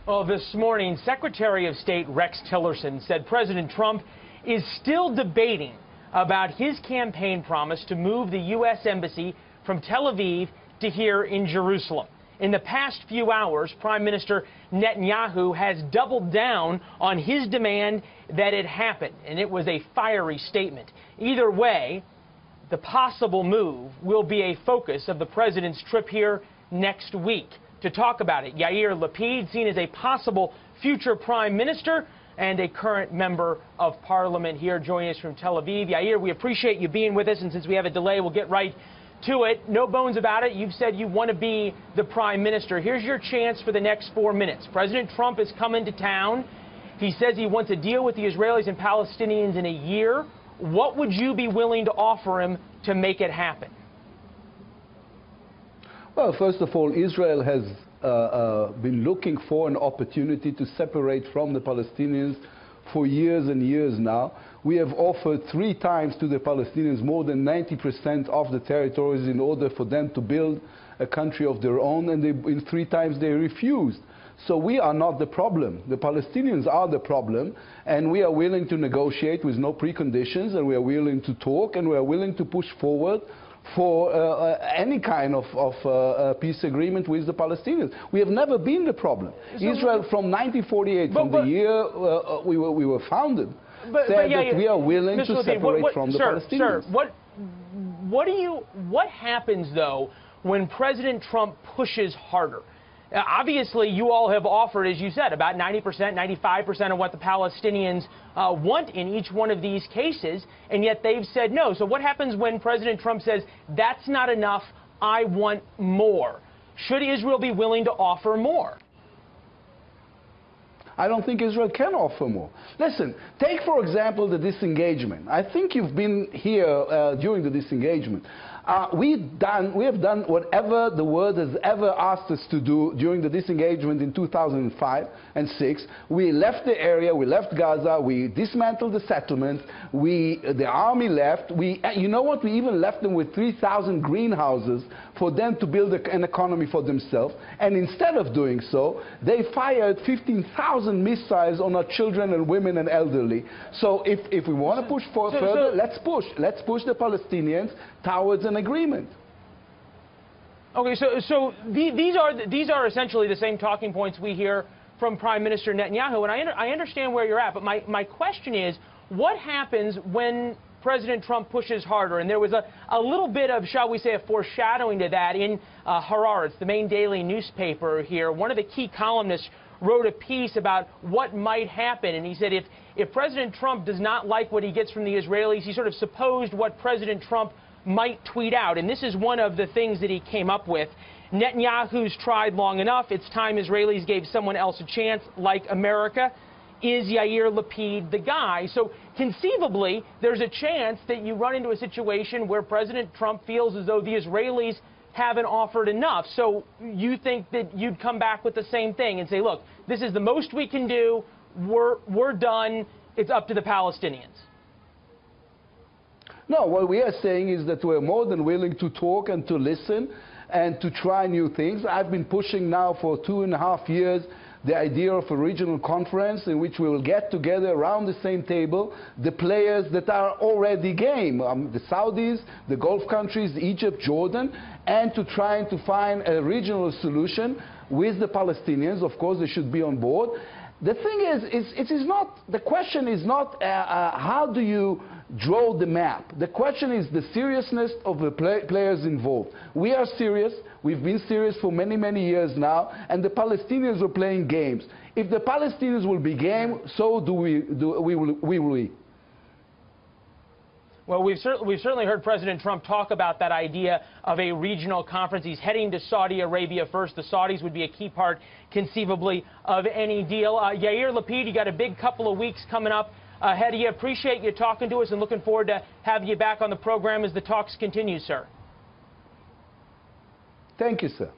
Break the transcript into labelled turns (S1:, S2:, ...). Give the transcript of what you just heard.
S1: Well, this morning, Secretary of State Rex Tillerson said President Trump is still debating about his campaign promise to move the U.S. Embassy from Tel Aviv to here in Jerusalem. In the past few hours, Prime Minister Netanyahu has doubled down on his demand that it happen, and it was a fiery statement. Either way, the possible move will be a focus of the president's trip here next week. To talk about it, Yair Lapid, seen as a possible future prime minister and a current member of parliament here, joining us from Tel Aviv. Yair, we appreciate you being with us, and since we have a delay, we'll get right to it. No bones about it. You've said you want to be the prime minister. Here's your chance for the next 4 minutes. President Trump is coming to town. He says he wants a deal with the Israelis and Palestinians in a year. What would you be willing to offer him to make it happen?
S2: Well, first of all, Israel has been looking for an opportunity to separate from the Palestinians for years and years now. We have offered 3 times to the Palestinians more than 90% of the territories in order for them to build a country of their own, and in 3 times they refused. So we are not the problem. The Palestinians are the problem, and we are willing to negotiate with no preconditions, and we are willing to talk, and we are willing to push forward for any kind of peace agreement with the Palestinians. We have never been the problem. So Israel from 1948, from the year we were founded, said that we are willing to separate from the Palestinians.
S1: Sir, what happens, though, when President Trump pushes harder? Obviously, you all have offered, as you said, about 90%, 95% of what the Palestinians want in each one of these cases, and yet they've said no. So what happens when President Trump says, that's not enough, I want more? Should Israel be willing to offer more?
S2: I don't think Israel can offer more. Listen, take, for example, the disengagement. I think you've been here during the disengagement. We have done whatever the world has ever asked us to do during the disengagement in 2005 and 2006. We left the area, we left Gaza, we dismantled the settlement, the army left. You know what? We even left them with 3,000 greenhouses for them to build an economy for themselves. And instead of doing so, they fired 15,000 missiles on our children and women and elderly. So if we want to push further, let's push. Let's push the Palestinians towards an agreement.
S1: Okay, so these are essentially the same talking points we hear from Prime Minister Netanyahu, and I understand where you're at, but my question is, what happens when President Trump pushes harder? And there was a little bit of, shall we say, a foreshadowing to that in Haaretz, the main daily newspaper here. One of the key columnists wrote a piece about what might happen, and he said if President Trump does not like what he gets from the Israelis, he sort of supposed what President Trump might tweet out. And this is one of the things that he came up with. Netanyahu's tried long enough. It's time Israelis gave someone else a chance, like America. Is Yair Lapid the guy? So conceivably, there's a chance that you run into a situation where President Trump feels as though the Israelis haven't offered enough. So you think that you'd come back with the same thing and say, look, this is the most we can do. We're done. It's up to the Palestinians.
S2: No, what we are saying is that we're more than willing to talk and to listen and to try new things. I've been pushing now for 2.5 years the idea of a regional conference in which we will get together around the same table the players that are already game, the Saudis, the Gulf countries, Egypt, Jordan, and to try to find a regional solution with the Palestinians. Of course, they should be on board. The thing is, the question is not how do you draw the map. The question is the seriousness of the players involved. We are serious. We've been serious for many, many years now, and the Palestinians are playing games. If the Palestinians will be game, so will we.
S1: Well, we've certainly heard President Trump talk about that idea of a regional conference. He's heading to Saudi Arabia first. The Saudis would be a key part, conceivably, of any deal. Yair Lapid, you got a big couple of weeks coming up ahead of you. Appreciate you talking to us and looking forward to having you back on the program as the talks continue, sir.
S2: Thank you, sir.